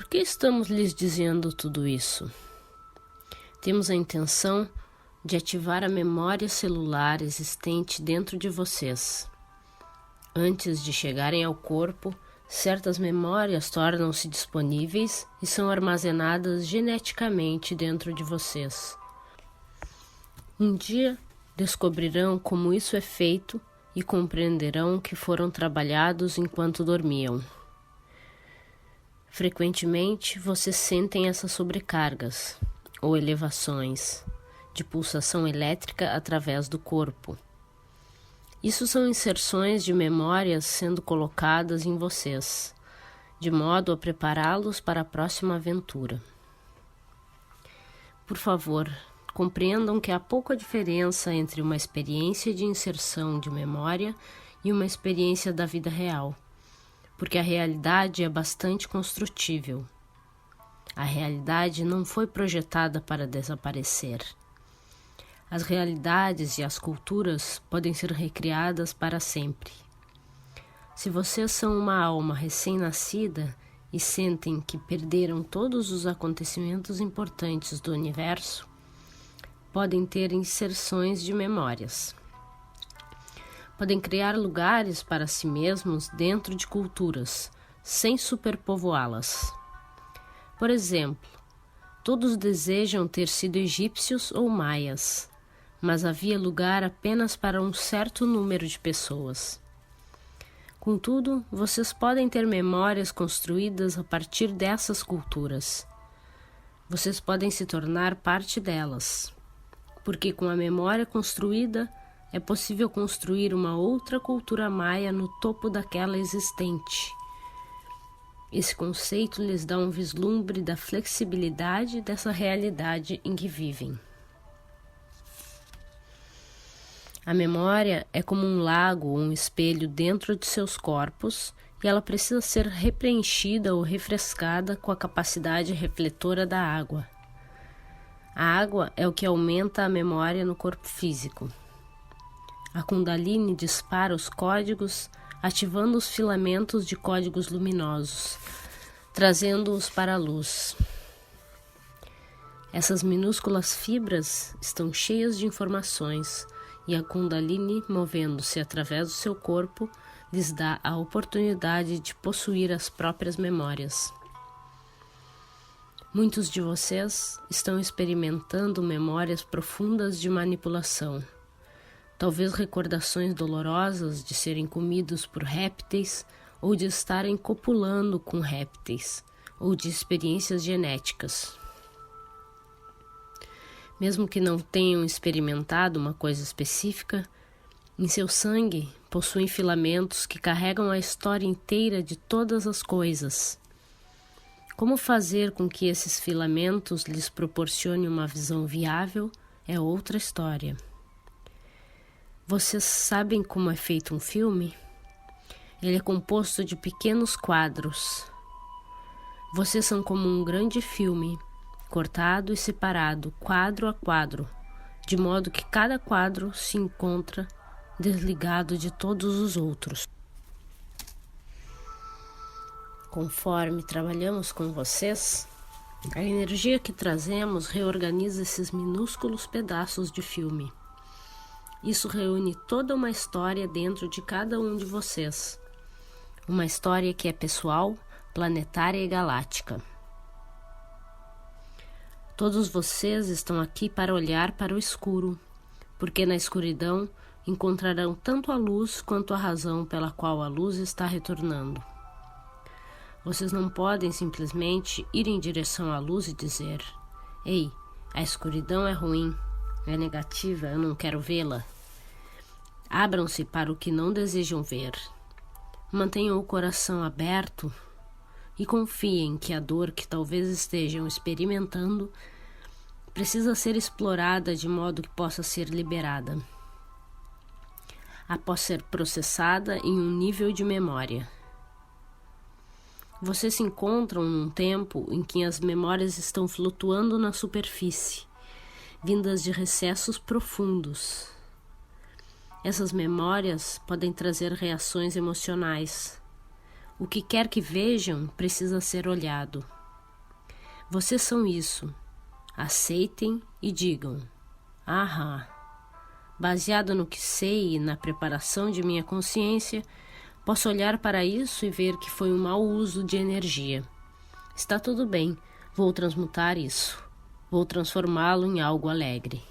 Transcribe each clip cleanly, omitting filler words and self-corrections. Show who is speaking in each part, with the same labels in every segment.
Speaker 1: Por que estamos lhes dizendo tudo isso? Temos a intenção de ativar a memória celular existente dentro de vocês. Antes de chegarem ao corpo, certas memórias tornam-se disponíveis e são armazenadas geneticamente dentro de vocês. Um dia descobrirão como isso é feito e compreenderão que foram trabalhados enquanto dormiam. Frequentemente, vocês sentem essas sobrecargas ou elevações de pulsação elétrica através do corpo. Isso são inserções de memórias sendo colocadas em vocês, de modo a prepará-los para a próxima aventura. Por favor, compreendam que há pouca diferença entre uma experiência de inserção de memória e uma experiência da vida real, porque a realidade é bastante construtível. A realidade não foi projetada para desaparecer. As realidades e as culturas podem ser recriadas para sempre. Se vocês são uma alma recém-nascida e sentem que perderam todos os acontecimentos importantes do universo, podem ter inserções de memórias. Podem criar lugares para si mesmos dentro de culturas, sem superpovoá-las. Por exemplo, todos desejam ter sido egípcios ou maias, mas havia lugar apenas para um certo número de pessoas. Contudo, vocês podem ter memórias construídas a partir dessas culturas. Vocês podem se tornar parte delas, porque com a memória construída, é possível construir uma outra cultura maia no topo daquela existente. Esse conceito lhes dá um vislumbre da flexibilidade dessa realidade em que vivem. A memória é como um lago ou um espelho dentro de seus corpos e ela precisa ser repreenchida ou refrescada com a capacidade refletora da água. A água é o que aumenta a memória no corpo físico. A Kundalini dispara os códigos, ativando os filamentos de códigos luminosos, trazendo-os para a luz. Essas minúsculas fibras estão cheias de informações e a Kundalini, movendo-se através do seu corpo, lhes dá a oportunidade de possuir as próprias memórias. Muitos de vocês estão experimentando memórias profundas de manipulação. Talvez recordações dolorosas de serem comidos por répteis ou de estarem copulando com répteis, ou de experiências genéticas. Mesmo que não tenham experimentado uma coisa específica, em seu sangue possuem filamentos que carregam a história inteira de todas as coisas. Como fazer com que esses filamentos lhes proporcionem uma visão viável é outra história. Vocês sabem como é feito um filme? Ele é composto de pequenos quadros. Vocês são como um grande filme, cortado e separado, quadro a quadro, de modo que cada quadro se encontra desligado de todos os outros. Conforme trabalhamos com vocês, a energia que trazemos reorganiza esses minúsculos pedaços de filme. Isso reúne toda uma história dentro de cada um de vocês. Uma história que é pessoal, planetária e galáctica. Todos vocês estão aqui para olhar para o escuro, porque na escuridão encontrarão tanto a luz quanto a razão pela qual a luz está retornando. Vocês não podem simplesmente ir em direção à luz e dizer: "Ei, a escuridão é ruim, é negativa, eu não quero vê-la." Abram-se para o que não desejam ver. Mantenham o coração aberto e confiem que a dor que talvez estejam experimentando precisa ser explorada de modo que possa ser liberada, após ser processada em um nível de memória. Vocês se encontram num tempo em que as memórias estão flutuando na superfície, vindas de recessos profundos. Essas memórias podem trazer reações emocionais. O que quer que vejam precisa ser olhado. Vocês são isso. Aceitem e digam: aham. Baseado no que sei e na preparação de minha consciência, posso olhar para isso e ver que foi um mau uso de energia. Está tudo bem, vou transmutar isso. Vou transformá-lo em algo alegre.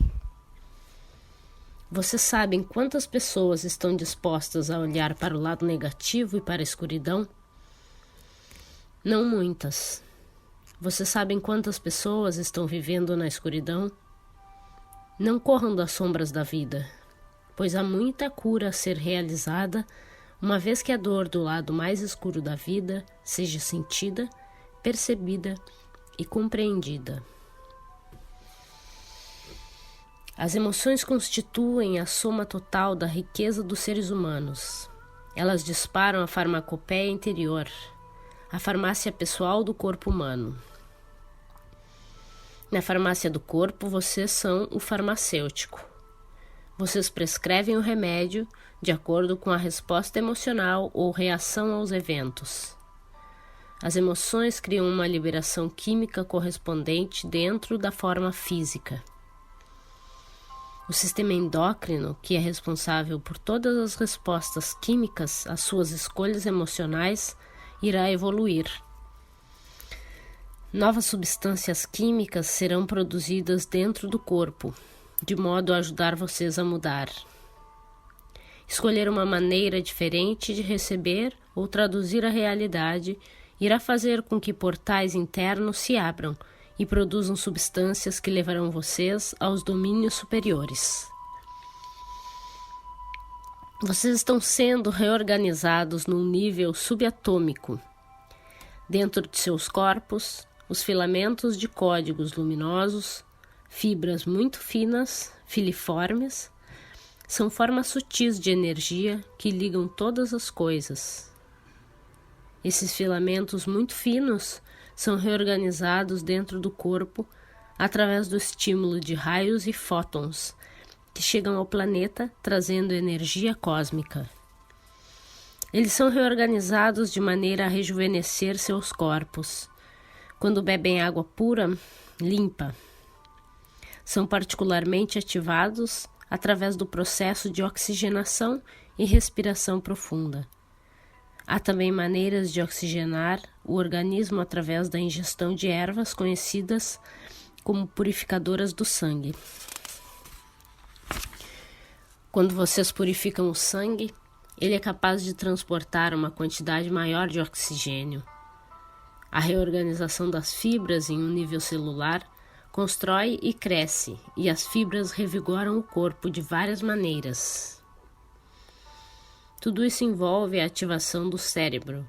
Speaker 1: Vocês sabem quantas pessoas estão dispostas a olhar para o lado negativo e para a escuridão? Não muitas. Vocês sabem quantas pessoas estão vivendo na escuridão? Não corram das sombras da vida, pois há muita cura a ser realizada, uma vez que a dor do lado mais escuro da vida seja sentida, percebida e compreendida. As emoções constituem a soma total da riqueza dos seres humanos. Elas disparam a farmacopeia interior, a farmácia pessoal do corpo humano. Na farmácia do corpo, vocês são o farmacêutico. Vocês prescrevem o remédio de acordo com a resposta emocional ou reação aos eventos. As emoções criam uma liberação química correspondente dentro da forma física. O sistema endócrino, que é responsável por todas as respostas químicas às suas escolhas emocionais, irá evoluir. Novas substâncias químicas serão produzidas dentro do corpo, de modo a ajudar vocês a mudar. Escolher uma maneira diferente de receber ou traduzir a realidade irá fazer com que portais internos se abram e produzam substâncias que levarão vocês aos domínios superiores. Vocês estão sendo reorganizados num nível subatômico. Dentro de seus corpos, os filamentos de códigos luminosos, fibras muito finas, filiformes, são formas sutis de energia que ligam todas as coisas. Esses filamentos muito finos são reorganizados dentro do corpo através do estímulo de raios e fótons que chegam ao planeta trazendo energia cósmica. Eles são reorganizados de maneira a rejuvenescer seus corpos. Quando bebem água pura, limpa. São particularmente ativados através do processo de oxigenação e respiração profunda. Há também maneiras de oxigenar o organismo através da ingestão de ervas conhecidas como purificadoras do sangue. Quando vocês purificam o sangue, ele é capaz de transportar uma quantidade maior de oxigênio. A reorganização das fibras em um nível celular constrói e cresce, e as fibras revigoram o corpo de várias maneiras. Tudo isso envolve a ativação do cérebro.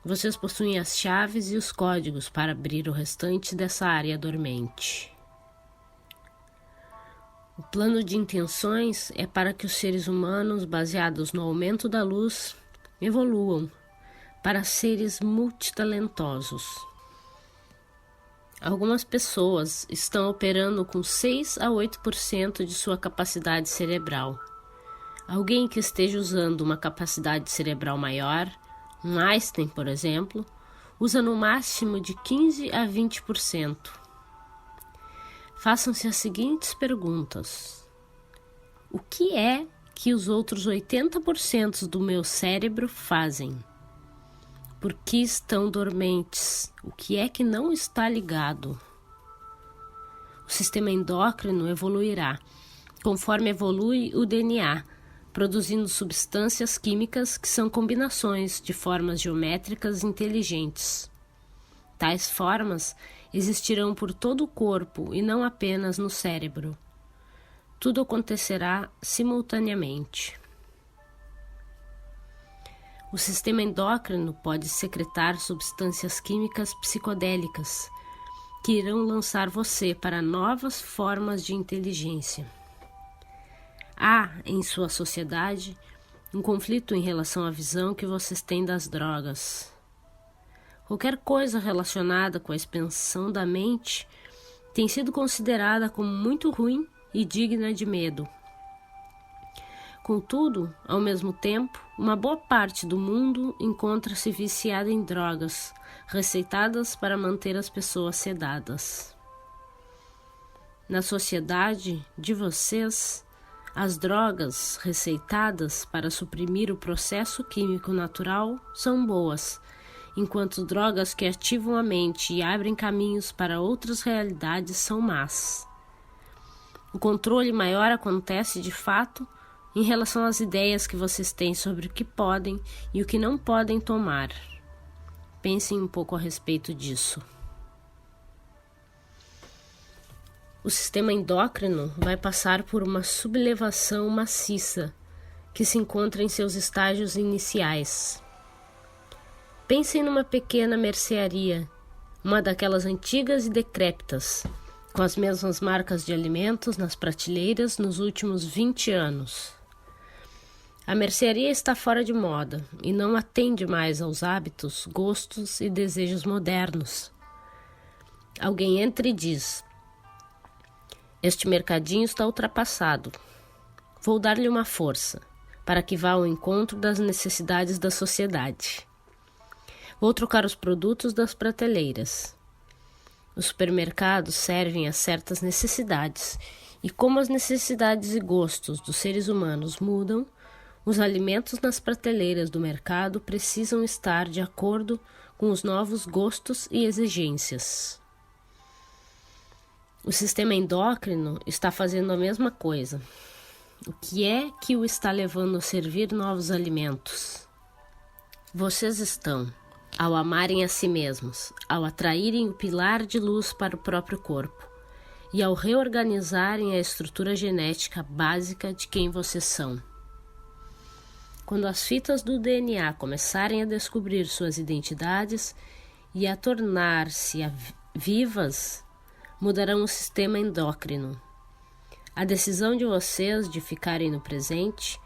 Speaker 1: Vocês possuem as chaves e os códigos para abrir o restante dessa área dormente. O plano de intenções é para que os seres humanos, baseados no aumento da luz, evoluam para seres multitalentosos. Algumas pessoas estão operando com 6 a 8% de sua capacidade cerebral. Alguém que esteja usando uma capacidade cerebral maior, um Einstein, por exemplo, usa no máximo de 15 a 20%. Façam-se as seguintes perguntas. O que é que os outros 80% do meu cérebro fazem? Por que estão dormentes? O que é que não está ligado? O sistema endócrino evoluirá, conforme evolui o DNA, produzindo substâncias químicas que são combinações de formas geométricas inteligentes. Tais formas existirão por todo o corpo e não apenas no cérebro. Tudo acontecerá simultaneamente. O sistema endócrino pode secretar substâncias químicas psicodélicas que irão lançar você para novas formas de inteligência. Há, em sua sociedade, um conflito em relação à visão que vocês têm das drogas. Qualquer coisa relacionada com a expansão da mente tem sido considerada como muito ruim e digna de medo. Contudo, ao mesmo tempo, uma boa parte do mundo encontra-se viciada em drogas, receitadas para manter as pessoas sedadas. Na sociedade de vocês, as drogas receitadas para suprimir o processo químico natural são boas, enquanto drogas que ativam a mente e abrem caminhos para outras realidades são más. O controle maior acontece, de fato, em relação às ideias que vocês têm sobre o que podem e o que não podem tomar. Pensem um pouco a respeito disso. O sistema endócrino vai passar por uma sublevação maciça que se encontra em seus estágios iniciais. Pensem numa pequena mercearia, uma daquelas antigas e decrépitas, com as mesmas marcas de alimentos nas prateleiras nos últimos 20 anos. A mercearia está fora de moda e não atende mais aos hábitos, gostos e desejos modernos. Alguém entra e diz: este mercadinho está ultrapassado. Vou dar-lhe uma força, para que vá ao encontro das necessidades da sociedade. Vou trocar os produtos das prateleiras. Os supermercados servem a certas necessidades, e como as necessidades e gostos dos seres humanos mudam, os alimentos nas prateleiras do mercado precisam estar de acordo com os novos gostos e exigências. O sistema endócrino está fazendo a mesma coisa. O que é que o está levando a servir novos alimentos? Vocês estão, ao amarem a si mesmos, ao atraírem o pilar de luz para o próprio corpo e ao reorganizarem a estrutura genética básica de quem vocês são. Quando as fitas do DNA começarem a descobrir suas identidades e a tornar-se vivas, mudarão o sistema endócrino. A decisão de vocês de ficarem no presente,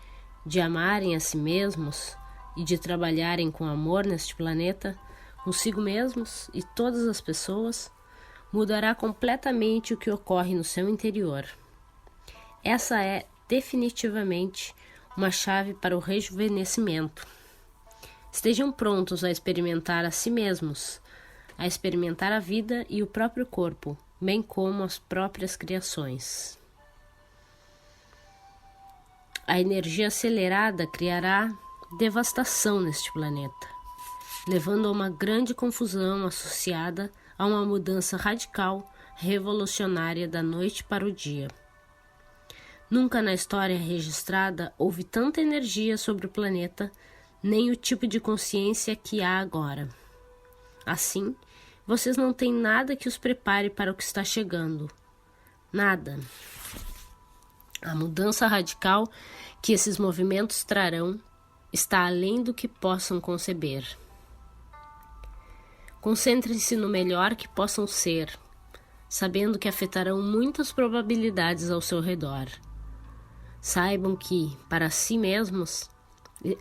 Speaker 1: de amarem a si mesmos e de trabalharem com amor neste planeta, consigo mesmos e todas as pessoas, mudará completamente o que ocorre no seu interior. Essa é definitivamente uma chave para o rejuvenescimento. Estejam prontos a experimentar a si mesmos, a experimentar a vida e o próprio corpo, bem como as próprias criações. A energia acelerada criará devastação neste planeta, levando a uma grande confusão associada a uma mudança radical, revolucionária da noite para o dia. Nunca na história registrada houve tanta energia sobre o planeta, nem o tipo de consciência que há agora. Assim, vocês não têm nada que os prepare para o que está chegando. Nada. A mudança radical que esses movimentos trarão está além do que possam conceber. Concentrem-se no melhor que possam ser, sabendo que afetarão muitas probabilidades ao seu redor. Saibam que, para si mesmos,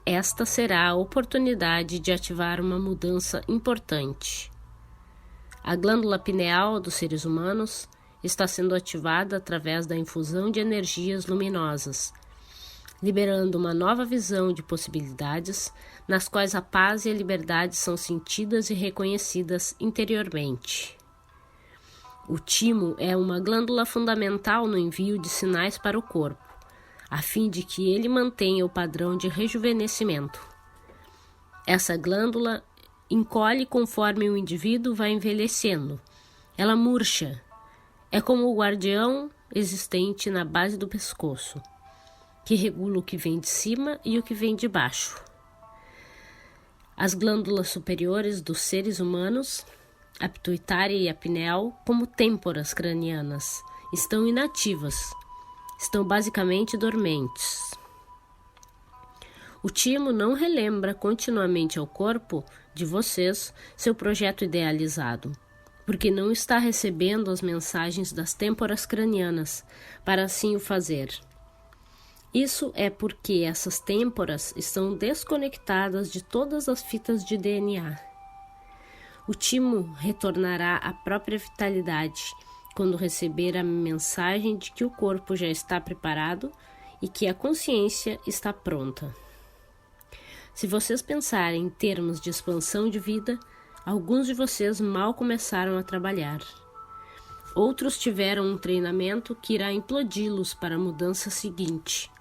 Speaker 1: esta será a oportunidade de ativar uma mudança importante. A glândula pineal dos seres humanos está sendo ativada através da infusão de energias luminosas, liberando uma nova visão de possibilidades nas quais a paz e a liberdade são sentidas e reconhecidas interiormente. O timo é uma glândula fundamental no envio de sinais para o corpo, a fim de que ele mantenha o padrão de rejuvenescimento. Essa glândula encolhe conforme o indivíduo vai envelhecendo. Ela murcha. É como o guardião existente na base do pescoço, que regula o que vem de cima e o que vem de baixo. As glândulas superiores dos seres humanos, a pituitária e a pineal, como têmporas cranianas, estão inativas. Estão basicamente dormentes. O timo não relembra continuamente ao corpo de vocês seu projeto idealizado, porque não está recebendo as mensagens das têmporas cranianas para assim o fazer. Isso é porque essas têmporas estão desconectadas de todas as fitas de DNA. O timo retornará à própria vitalidade quando receber a mensagem de que o corpo já está preparado e que a consciência está pronta. Se vocês pensarem em termos de expansão de vida, alguns de vocês mal começaram a trabalhar. Outros tiveram um treinamento que irá implodi-los para a mudança seguinte.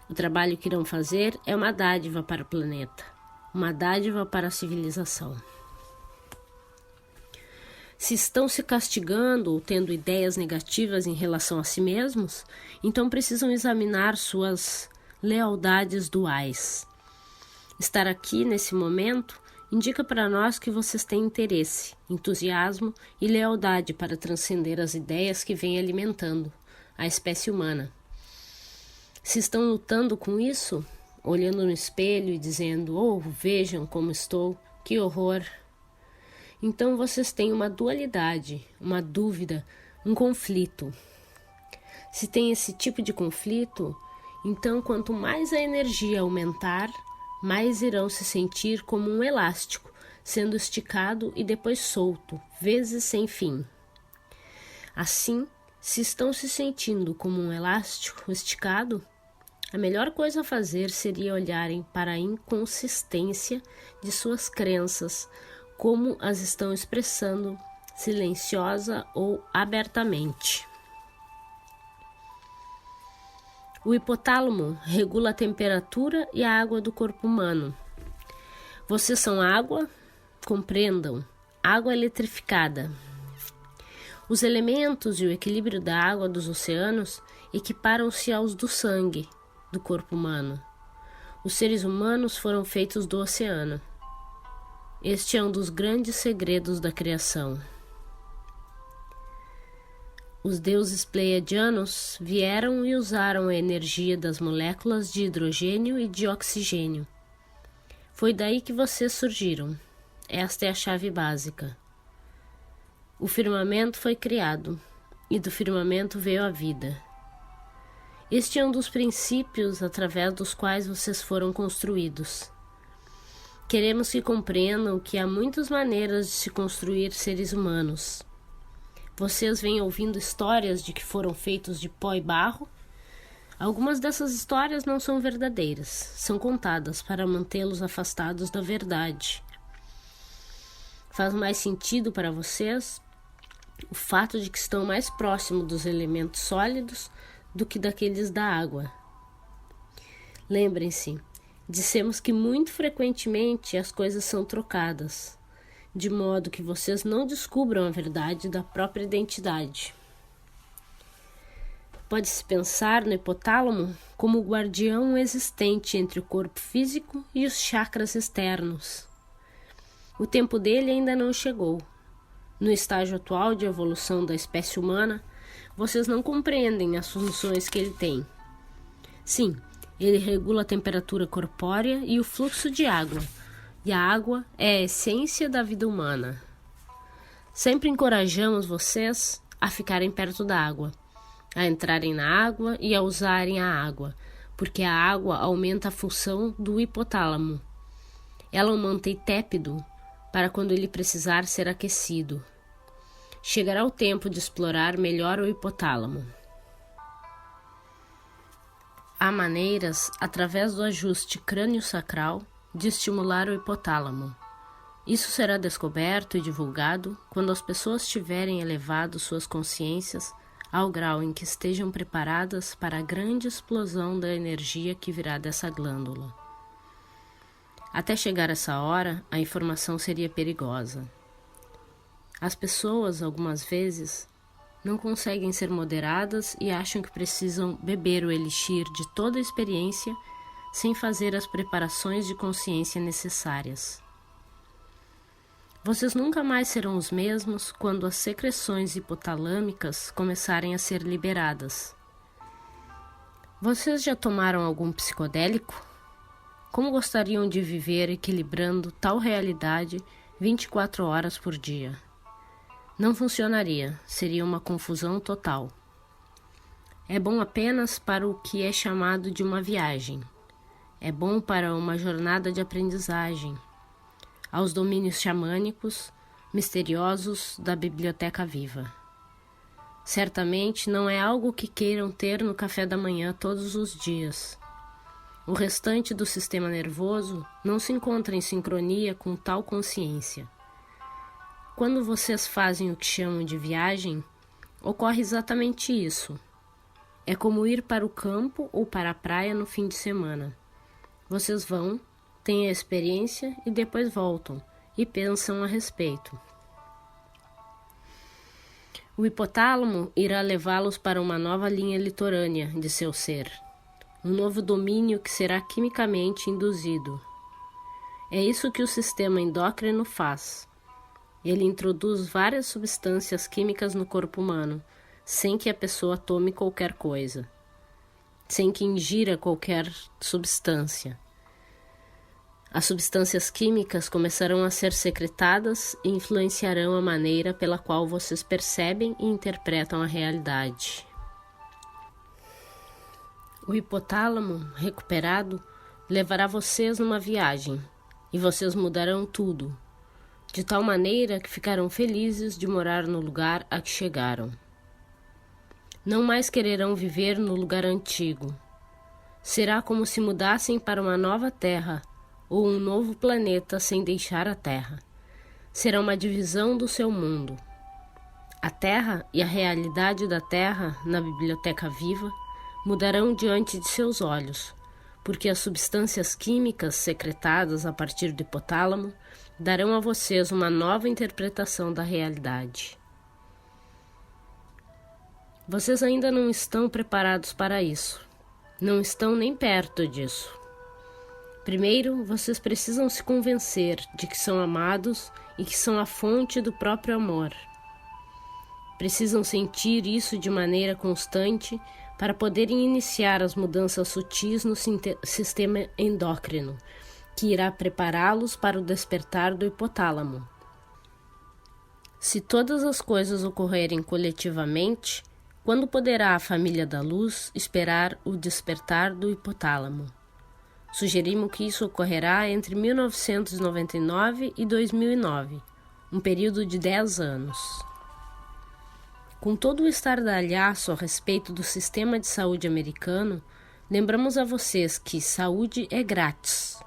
Speaker 1: O trabalho que irão fazer é uma dádiva para o planeta, uma dádiva para a civilização. Se estão se castigando ou tendo ideias negativas em relação a si mesmos, então precisam examinar suas lealdades duais. Estar aqui nesse momento indica para nós que vocês têm interesse, entusiasmo e lealdade para transcender as ideias que vêm alimentando a espécie humana. Se estão lutando com isso, olhando no espelho e dizendo: "Oh, vejam como estou, que horror", então vocês têm uma dualidade, uma dúvida, um conflito. Se tem esse tipo de conflito, então quanto mais a energia aumentar, mais irão se sentir como um elástico, sendo esticado e depois solto, vezes sem fim. Assim, se estão se sentindo como um elástico esticado, a melhor coisa a fazer seria olharem para a inconsistência de suas crenças, como as estão expressando, silenciosa ou abertamente. O hipotálamo regula a temperatura e a água do corpo humano. Vocês são água? Compreendam, água eletrificada. Os elementos e o equilíbrio da água dos oceanos equiparam-se aos do sangue do corpo humano. Os seres humanos foram feitos do oceano. Este é um dos grandes segredos da criação. Os deuses pleiadianos vieram e usaram a energia das moléculas de hidrogênio e de oxigênio. Foi daí que vocês surgiram. Esta é a chave básica. O firmamento foi criado, e do firmamento veio a vida. Este é um dos princípios através dos quais vocês foram construídos. Queremos que compreendam que há muitas maneiras de se construir seres humanos. Vocês vêm ouvindo histórias de que foram feitos de pó e barro. Algumas dessas histórias não são verdadeiras, são contadas para mantê-los afastados da verdade. Faz mais sentido para vocês o fato de que estão mais próximos dos elementos sólidos do que daqueles da água. Lembrem-se, dissemos que muito frequentemente as coisas são trocadas, de modo que vocês não descubram a verdade da própria identidade. Pode-se pensar no hipotálamo como o guardião existente entre o corpo físico e os chakras externos. O tempo dele ainda não chegou. No estágio atual de evolução da espécie humana, vocês não compreendem as funções que ele tem. Sim, ele regula a temperatura corpórea e o fluxo de água, e a água é a essência da vida humana. Sempre encorajamos vocês a ficarem perto da água, a entrarem na água e a usarem a água, porque a água aumenta a função do hipotálamo. Ela o mantém tépido para quando ele precisar ser aquecido. Chegará o tempo de explorar melhor o hipotálamo. Há maneiras, através do ajuste crânio-sacral, de estimular o hipotálamo. Isso será descoberto e divulgado quando as pessoas tiverem elevado suas consciências ao grau em que estejam preparadas para a grande explosão da energia que virá dessa glândula. Até chegar essa hora, a informação seria perigosa. As pessoas, algumas vezes, não conseguem ser moderadas e acham que precisam beber o elixir de toda a experiência sem fazer as preparações de consciência necessárias. Vocês nunca mais serão os mesmos quando as secreções hipotalâmicas começarem a ser liberadas. Vocês já tomaram algum psicodélico? Como gostariam de viver equilibrando tal realidade 24 horas por dia? Não funcionaria, seria uma confusão total. É bom apenas para o que é chamado de uma viagem. É bom para uma jornada de aprendizagem, aos domínios xamânicos, misteriosos da biblioteca viva. Certamente não é algo que queiram ter no café da manhã todos os dias. O restante do sistema nervoso não se encontra em sincronia com tal consciência. Quando vocês fazem o que chamam de viagem, ocorre exatamente isso. É como ir para o campo ou para a praia no fim de semana. Vocês vão, têm a experiência e depois voltam e pensam a respeito. O hipotálamo irá levá-los para uma nova linha litorânea de seu ser, um novo domínio que será quimicamente induzido. É isso que o sistema endócrino faz. Ele introduz várias substâncias químicas no corpo humano, sem que a pessoa tome qualquer coisa, sem que ingira qualquer substância. As substâncias químicas começarão a ser secretadas e influenciarão a maneira pela qual vocês percebem e interpretam a realidade. O hipotálamo, recuperado, levará vocês numa viagem, e vocês mudarão tudo, de tal maneira que ficarão felizes de morar no lugar a que chegaram. Não mais quererão viver no lugar antigo. Será como se mudassem para uma nova terra, ou um novo planeta sem deixar a Terra. Será uma divisão do seu mundo. A Terra e a realidade da Terra na biblioteca viva mudarão diante de seus olhos, porque as substâncias químicas secretadas a partir do hipotálamo darão a vocês uma nova interpretação da realidade. Vocês ainda não estão preparados para isso. Não estão nem perto disso. Primeiro, vocês precisam se convencer de que são amados e que são a fonte do próprio amor. Precisam sentir isso de maneira constante para poderem iniciar as mudanças sutis no sistema endócrino, que irá prepará-los para o despertar do hipotálamo. Se todas as coisas ocorrerem coletivamente, quando poderá a família da luz esperar o despertar do hipotálamo? Sugerimos que isso ocorrerá entre 1999 e 2009, um período de 10 anos. Com todo o estardalhaço a respeito do sistema de saúde americano, lembramos a vocês que saúde é grátis.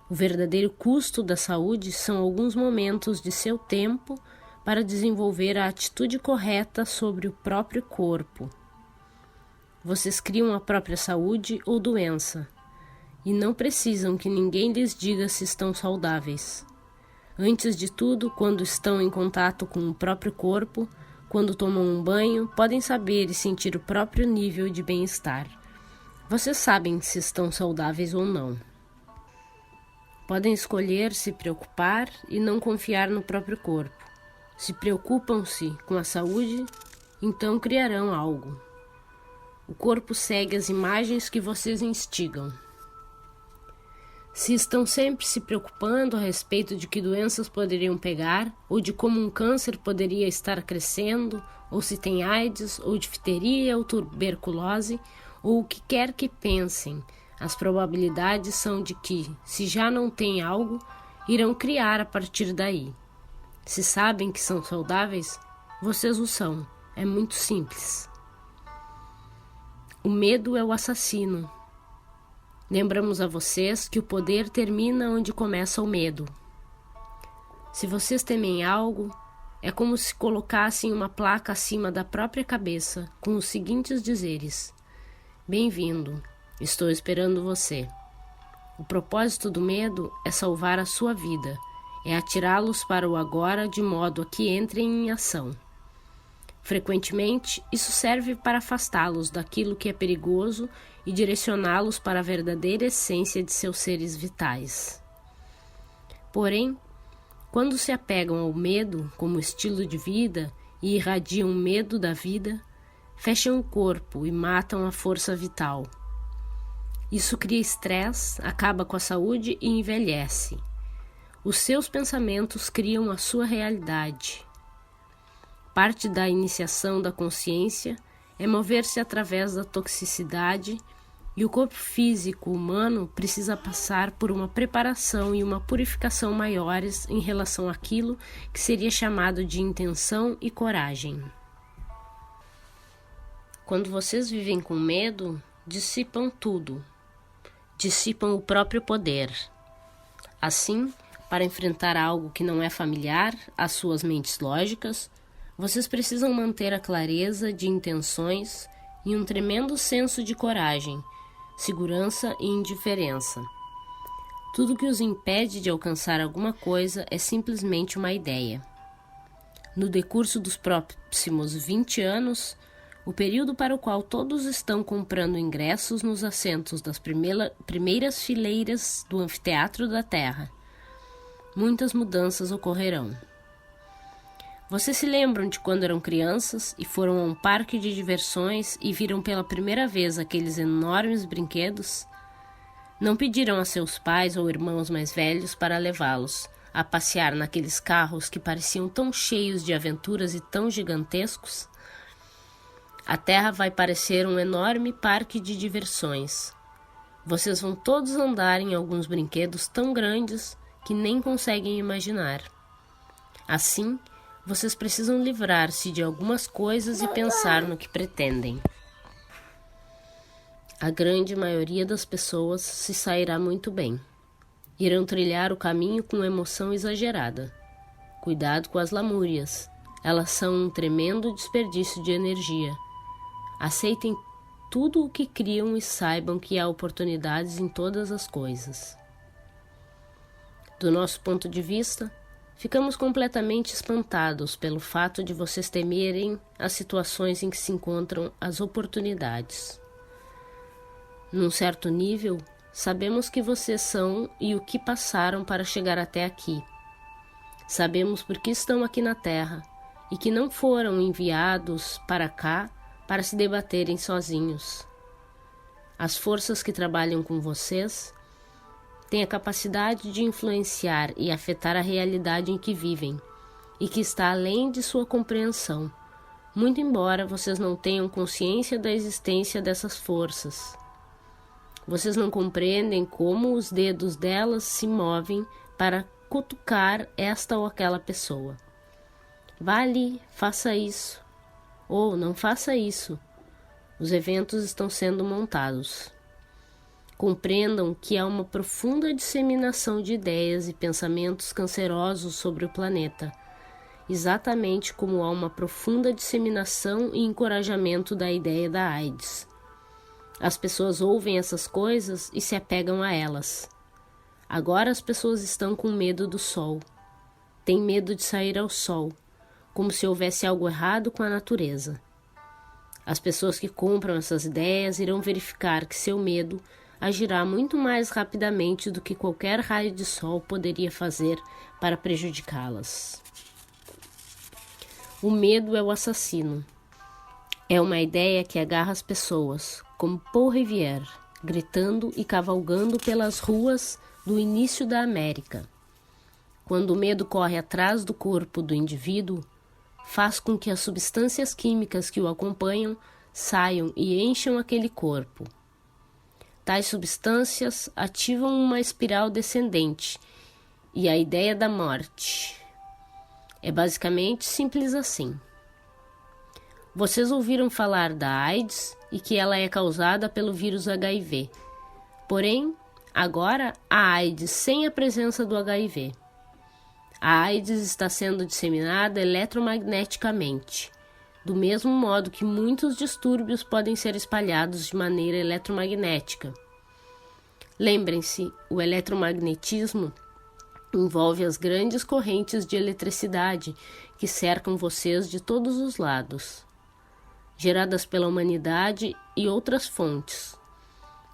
Speaker 1: O verdadeiro custo da saúde são alguns momentos de seu tempo para desenvolver a atitude correta sobre o próprio corpo. Vocês criam a própria saúde ou doença, e não precisam que ninguém lhes diga se estão saudáveis. Antes de tudo, quando estão em contato com o próprio corpo, quando tomam um banho, podem saber e sentir o próprio nível de bem-estar. Vocês sabem se estão saudáveis ou não. Podem escolher se preocupar e não confiar no próprio corpo. Se preocupam-se com a saúde, então criarão algo. O corpo segue as imagens que vocês instigam. Se estão sempre se preocupando a respeito de que doenças poderiam pegar, ou de como um câncer poderia estar crescendo, ou se tem AIDS, ou difteria, ou tuberculose, ou o que quer que pensem, as probabilidades são de que, se já não têm algo, irão criar a partir daí. Se sabem que são saudáveis, vocês o são. É muito simples. O medo é o assassino. Lembramos a vocês que o poder termina onde começa o medo. Se vocês temem algo, é como se colocassem uma placa acima da própria cabeça com os seguintes dizeres: Bem-vindo, estou esperando você. O propósito do medo é salvar a sua vida, é atirá-los para o agora de modo a que entrem em ação. Frequentemente, isso serve para afastá-los daquilo que é perigoso e direcioná-los para a verdadeira essência de seus seres vitais. Porém, quando se apegam ao medo como estilo de vida e irradiam o medo da vida, fecham o corpo e matam a força vital. Isso cria estresse, acaba com a saúde e envelhece. Os seus pensamentos criam a sua realidade. Parte da iniciação da consciência é mover-se através da toxicidade e o corpo físico humano precisa passar por uma preparação e uma purificação maiores em relação àquilo que seria chamado de intenção e coragem. Quando vocês vivem com medo, dissipam tudo. Dissipam o próprio poder. Assim, para enfrentar algo que não é familiar às suas mentes lógicas, vocês precisam manter a clareza de intenções e um tremendo senso de coragem, segurança e indiferença. Tudo que os impede de alcançar alguma coisa é simplesmente uma ideia. No decurso dos próximos 20 anos, o período para o qual todos estão comprando ingressos nos assentos das primeiras fileiras do anfiteatro da Terra, muitas mudanças ocorrerão. Vocês se lembram de quando eram crianças e foram a um parque de diversões e viram pela primeira vez aqueles enormes brinquedos? Não pediram a seus pais ou irmãos mais velhos para levá-los a passear naqueles carros que pareciam tão cheios de aventuras e tão gigantescos? A Terra vai parecer um enorme parque de diversões. Vocês vão todos andar em alguns brinquedos tão grandes que nem conseguem imaginar. Assim, vocês precisam livrar-se de algumas coisas e pensar no que pretendem. A grande maioria das pessoas se sairá muito bem. Irão trilhar o caminho com emoção exagerada. Cuidado com as lamúrias. Elas são um tremendo desperdício de energia. Aceitem tudo o que criam e saibam que há oportunidades em todas as coisas. Do nosso ponto de vista, ficamos completamente espantados pelo fato de vocês temerem as situações em que se encontram as oportunidades. Num certo nível, sabemos que vocês são e o que passaram para chegar até aqui. Sabemos por que estão aqui na Terra e que não foram enviados para cá para se debaterem sozinhos. As forças que trabalham com vocês têm a capacidade de influenciar e afetar a realidade em que vivem e que está além de sua compreensão, muito embora vocês não tenham consciência da existência dessas forças. Vocês não compreendem como os dedos delas se movem para cutucar esta ou aquela pessoa. Vá ali, faça isso. Ou não faça isso. Os eventos estão sendo montados. Compreendam que há uma profunda disseminação de ideias e pensamentos cancerosos sobre o planeta, exatamente como há uma profunda disseminação e encorajamento da ideia da AIDS. As pessoas ouvem essas coisas e se apegam a elas. Agora as pessoas estão com medo do sol. Têm medo de sair ao sol, como se houvesse algo errado com a natureza. As pessoas que compram essas ideias irão verificar que seu medo agirá muito mais rapidamente do que qualquer raio de sol poderia fazer para prejudicá-las. O medo é o assassino. É uma ideia que agarra as pessoas, como Paul Revere, gritando e cavalgando pelas ruas do início da América. Quando o medo corre atrás do corpo do indivíduo, faz com que as substâncias químicas que o acompanham saiam e encham aquele corpo. Tais substâncias ativam uma espiral descendente e a ideia da morte. É basicamente simples assim. Vocês ouviram falar da AIDS e que ela é causada pelo vírus HIV. Porém, agora há AIDS sem a presença do HIV. A AIDS está sendo disseminada eletromagneticamente, do mesmo modo que muitos distúrbios podem ser espalhados de maneira eletromagnética. Lembrem-se, o eletromagnetismo envolve as grandes correntes de eletricidade que cercam vocês de todos os lados, geradas pela humanidade e outras fontes.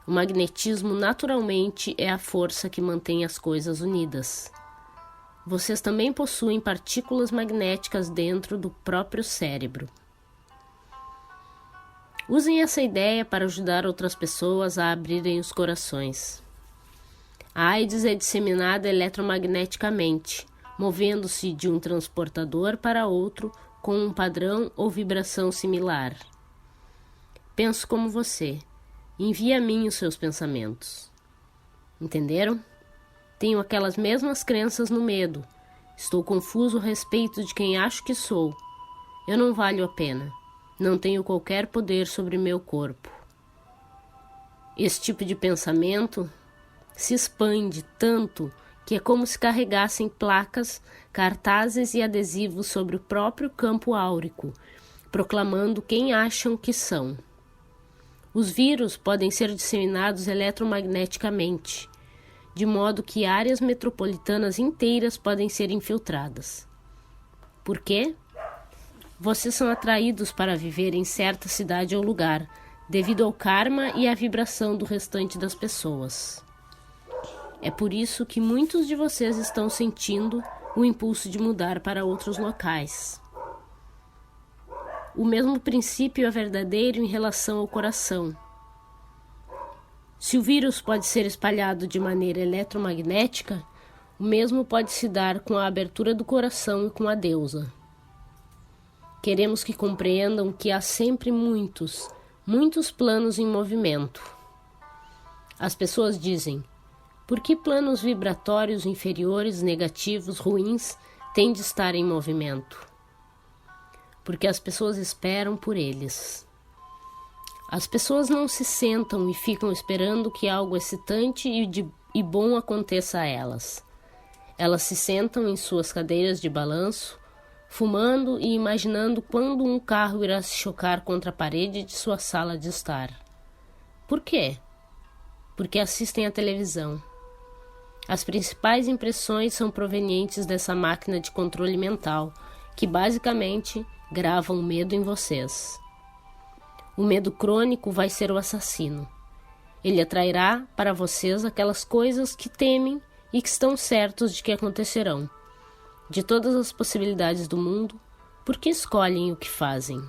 Speaker 1: O magnetismo naturalmente é a força que mantém as coisas unidas. Vocês também possuem partículas magnéticas dentro do próprio cérebro. Usem essa ideia para ajudar outras pessoas a abrirem os corações. A AIDS é disseminada eletromagneticamente, movendo-se de um transportador para outro com um padrão ou vibração similar. Penso como você. Envie a mim os seus pensamentos. Entenderam? Tenho aquelas mesmas crenças no medo. Estou confuso a respeito de quem acho que sou. Eu não valho a pena. Não tenho qualquer poder sobre meu corpo. Esse tipo de pensamento se expande tanto que é como se carregassem placas, cartazes e adesivos sobre o próprio campo áurico, proclamando quem acham que são. Os vírus podem ser disseminados eletromagneticamente, de modo que áreas metropolitanas inteiras podem ser infiltradas. Por quê? Vocês são atraídos para viver em certa cidade ou lugar, devido ao karma e à vibração do restante das pessoas. É por isso que muitos de vocês estão sentindo o impulso de mudar para outros locais. O mesmo princípio é verdadeiro em relação ao coração. Se o vírus pode ser espalhado de maneira eletromagnética, o mesmo pode se dar com a abertura do coração e com a deusa. Queremos que compreendam que há sempre muitos planos em movimento. As pessoas dizem: por que planos vibratórios inferiores, negativos, ruins, têm de estar em movimento? Porque as pessoas esperam por eles. As pessoas não se sentam e ficam esperando que algo excitante e bom aconteça a elas. Elas se sentam em suas cadeiras de balanço, fumando e imaginando quando um carro irá se chocar contra a parede de sua sala de estar. Por quê? Porque assistem à televisão. As principais impressões são provenientes dessa máquina de controle mental, que basicamente grava o medo em vocês. O medo crônico vai ser o assassino. Ele atrairá para vocês aquelas coisas que temem e que estão certos de que acontecerão. De todas as possibilidades do mundo, por que escolhem o que fazem?